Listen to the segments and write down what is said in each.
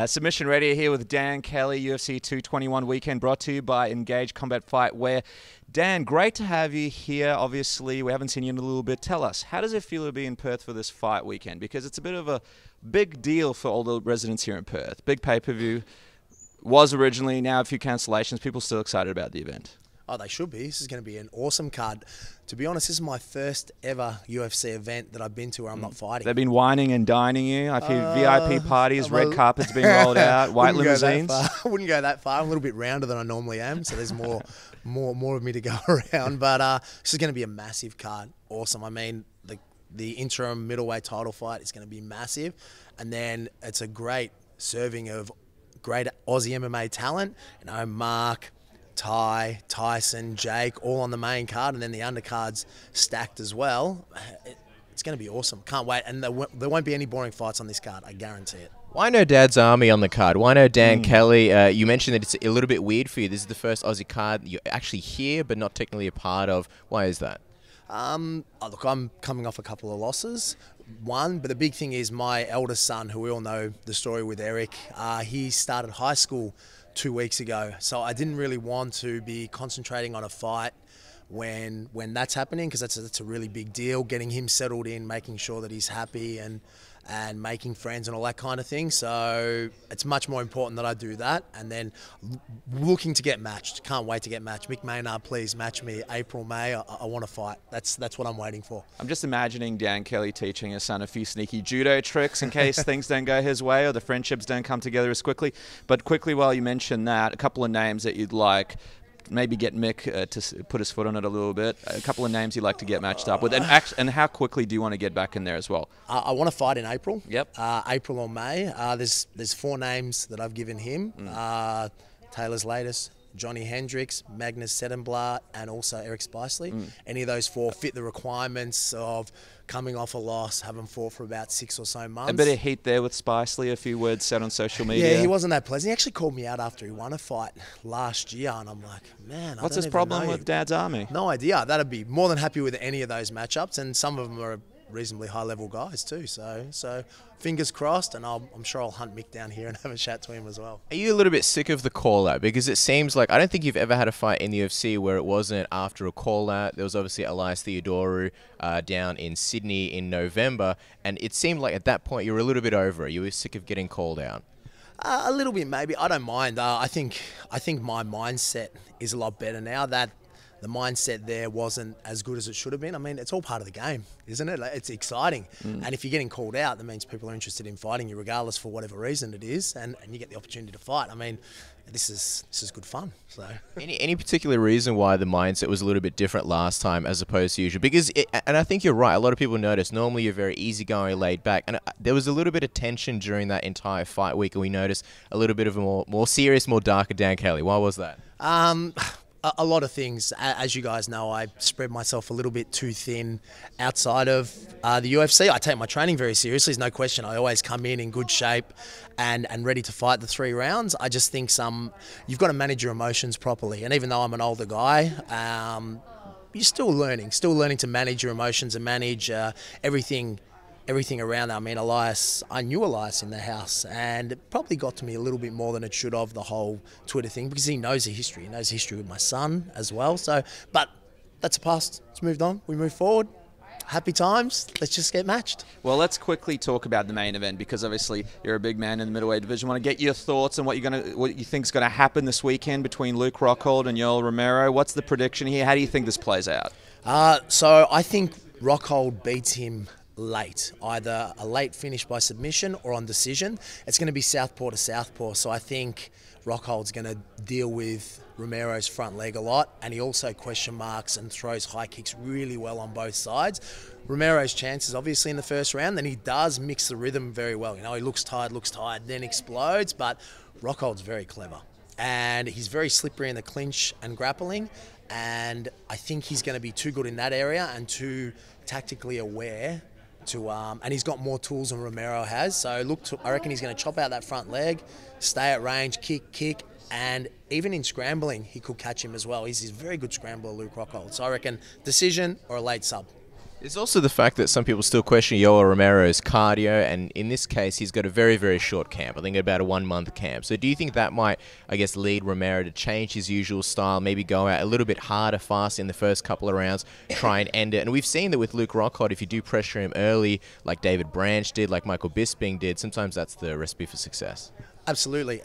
Submission Radio here with Dan Kelly, UFC 221 weekend, brought to you by Engage Combat Fight Wear. Dan, great to have you here. Obviously, we haven't seen you in a little bit. Tell us, how does it feel to be in Perth for this fight weekend? Because it's a bit of a big deal for all the residents here in Perth. Big pay-per-view. Was originally, now a few cancellations. People still excited about the event. Oh, they should be. This is going to be an awesome card. To be honest, this is my first ever UFC event that I've been to where I'm not fighting. They've been whining and dining you. I feel VIP parties, red carpets being rolled out, white limousines. I wouldn't go that far. I'm a little bit rounder than I normally am, so there's more of me to go around. But this is going to be a massive card. Awesome. I mean, the interim middleweight title fight is going to be massive, and then it's a great serving of great Aussie MMA talent. You know, Mark, Ty, Tyson, Jake, all on the main card, and then the undercard's stacked as well. It's going to be awesome. Can't wait. And there won't be any boring fights on this card, I guarantee it. Why no Dad's Army on the card? Why no Dan Kelly? You mentioned that it's a little bit weird for you. This is the first Aussie card you're actually here, but not technically a part of. Why is that? Look, I'm coming off a couple of losses. One, but the big thing is my eldest son, who we all know the story with Eric, he started high school 2 weeks ago, so I didn't really want to be concentrating on a fight when that's happening, because that's a really big deal, getting him settled in, making sure that he's happy and making friends and all that kind of thing. So it's much more important that I do that, and then looking to get matched. Can't wait to get matched. Mick Maynard, please match me April, May. I want to fight. That's what I'm waiting for. I'm just imagining Dan Kelly teaching his son a few sneaky judo tricks in case things don't go his way or the friendships don't come together as quickly. But quickly, while you mention that, a couple of names that you'd like, maybe get Mick to put his foot on it a little bit. A couple of names you'd like to get matched up with. And how quickly do you want to get back in there as well? I want to fight in April. Yep. April or May. There's 4 names that I've given him. Taylor's latest, Johnny Hendricks, Magnus Sedenblatt, and also Eric Spicely. Any of those 4 fit the requirements of coming off a loss, haven't fought for about 6 or so months. A bit of heat there with Spicely, a few words said on social media. Yeah, he wasn't that pleasant. He actually called me out after he won a fight last year, and I'm like, man, what's his problem with Dad's Army? No idea. That'd be more than happy with any of those matchups, and some of them are reasonably high-level guys too. So fingers crossed, and I'm sure I'll hunt Mick down here and have a chat to him as well. Are you a little bit sick of the call-out? Because it seems like, I don't think you've ever had a fight in the UFC where it wasn't after a call-out. There was obviously Elias Theodorou down in Sydney in November, and it seemed like at that point you were a little bit over it. You were sick of getting called out. A little bit, maybe. I don't mind. I think my mindset is a lot better now. That the mindset there wasn't as good as it should have been. I mean, it's all part of the game, isn't it? It's exciting. And if you're getting called out, that means people are interested in fighting you regardless for whatever reason it is, and you get the opportunity to fight. I mean, this is good fun. So any particular reason why the mindset was a little bit different last time as opposed to usual? Because and I think you're right, a lot of people notice normally you're very easygoing, laid back, and there was a little bit of tension during that entire fight week, and we noticed a little bit of a more serious, more darker Dan Kelly. Why was that? A lot of things. As you guys know, I spread myself a little bit too thin outside of the UFC. I take my training very seriously, there's no question. I always come in good shape and ready to fight the 3 rounds. I just think you've got to manage your emotions properly. And even though I'm an older guy, you're still learning to manage your emotions and manage everything around that. I mean, I knew Elias in the house, and it probably got to me a little bit more than it should have, the whole Twitter thing, because he knows the history. He knows the history with my son as well. So, but that's a past. It's moved on. We move forward. Happy times. Let's just get matched. Well, let's quickly talk about the main event, because obviously you're a big man in the middleweight division. I want to get your thoughts on what you think is going to happen this weekend between Luke Rockhold and Yoel Romero. What's the prediction here? How do you think this plays out? So I think Rockhold beats him late, either a late finish by submission or on decision. It's going to be southpaw to southpaw, so I think Rockhold's going to deal with Romero's front leg a lot, and he also question marks and throws high kicks really well on both sides. Romero's chances obviously in the first round, then he does mix the rhythm very well. You know, he looks tired, then explodes, but Rockhold's very clever, and he's very slippery in the clinch and grappling, and I think he's going to be too good in that area and too tactically aware and he's got more tools than Romero has. So I reckon he's going to chop out that front leg, stay at range, kick, and even in scrambling, he could catch him as well. He's a very good scrambler, Luke Rockhold. So I reckon decision or a late sub. There's also the fact that some people still question Yoel Romero's cardio, and in this case, he's got a very, very short camp. I think about a 1 month camp. So do you think that might, I guess, lead Romero to change his usual style, maybe go out a little bit harder, fast in the first couple of rounds, try and end it? And we've seen that with Luke Rockhold, if you do pressure him early, like David Branch did, like Michael Bisping did, sometimes that's the recipe for success. Absolutely.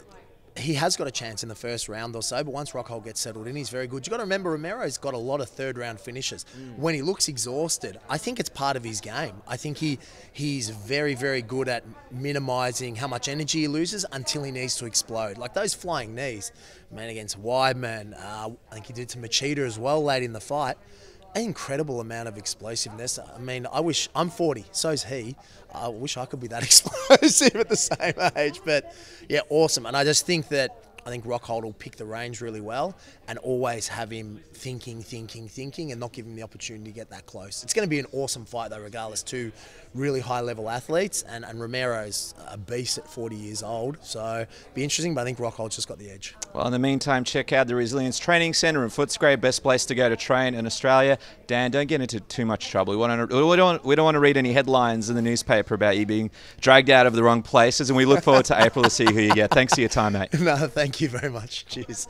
He has got a chance in the first round or so, but once Rockhold gets settled in, he's very good. You've got to remember, Romero's got a lot of third-round finishes. When he looks exhausted, I think it's part of his game. I think he's very, very good at minimising how much energy he loses until he needs to explode. Like those flying knees, man against Weidman, I think he did to Machida as well late in the fight. An incredible amount of explosiveness. I mean, I'm 40, so's he. I wish I could be that explosive at the same age, but yeah, awesome. And I just think that Rockhold will pick the range really well and always have him thinking, and not give him the opportunity to get that close. It's going to be an awesome fight though, regardless. Two really high-level athletes, and Romero's a beast at 40 years old, so be interesting, but I think Rockhold's just got the edge. Well, in the meantime, check out the Resilience Training Centre in Footscray, best place to go to train in Australia. Dan, don't get into too much trouble. We don't want to read any headlines in the newspaper about you being dragged out of the wrong places, and we look forward to April to see who you get. Thanks for your time, mate. No, thank you very much. Cheers.